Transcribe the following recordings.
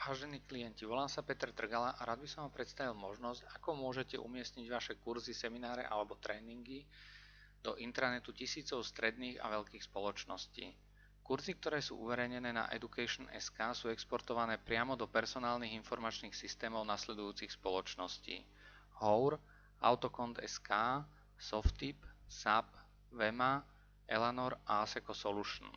Vážení klienti, volám sa Peter Trgala a rád by som vám predstavil možnosť, ako môžete umiestniť vaše kurzy, semináre alebo tréningy do intranetu tisícov stredných a veľkých spoločností. Kurzy, ktoré sú uverejnené na Education.sk, sú exportované priamo do personálnych informačných systémov nasledujúcich spoločností: Hour, Autocont.sk, Softip, SAP, Vema, Elanor a Aseco Solution.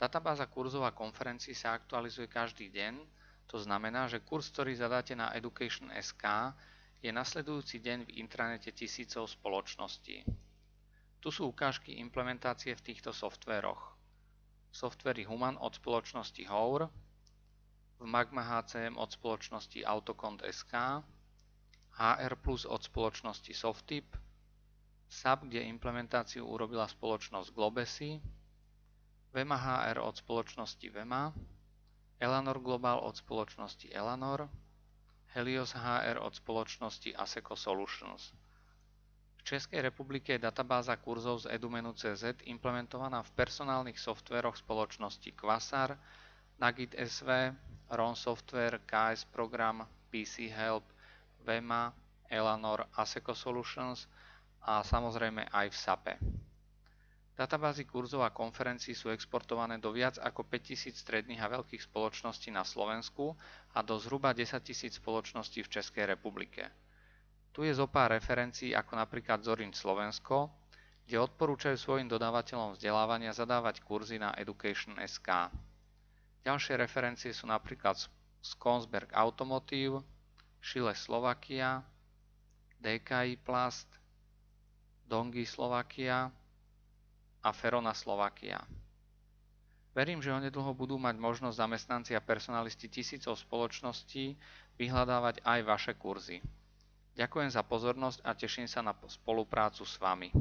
Databáza kurzov a konferencií sa aktualizuje každý deň, to znamená, že kurz, ktorý zadáte na Education.sk, je nasledujúci deň v intranete tisícov spoločností. Tu sú ukážky implementácie v týchto softvéroch. V softveri Human od spoločnosti Hour, v Magma HCM od spoločnosti Autocont.sk, HR Plus od spoločnosti Softip, SAP, kde implementáciu urobila spoločnosť Globesi, Vema HR od spoločnosti Vema, Elanor Global od spoločnosti Elanor, Helios HR od spoločnosti Aseco Solutions. V Českej republike je databáza kurzov z Edumenu.cz implementovaná v personálnych softvéroch spoločnosti Quasar, Nagit SV, Ron Software, KS Program, PC Help, Vema, Elanor, Aseco Solutions a samozrejme aj v SAPe. Databázy kurzov a konferencií sú exportované do viac ako 5000 stredných a veľkých spoločností na Slovensku a do zhruba 10 000 spoločností v Českej republike. Tu je zopár referencií ako napríklad Zorin Slovensko, kde odporúčajú svojim dodávateľom vzdelávania zadávať kurzy na Education.sk. Ďalšie referencie sú napríklad Skonsberg Automotive, Šile Slovakia, DKI Plast, Dongi Slovakia a Ferona Slovakia. Verím, že onedlho budú mať možnosť zamestnanci a personalisti tisícov spoločností vyhľadávať aj vaše kurzy. Ďakujem za pozornosť a teším sa na spoluprácu s vami.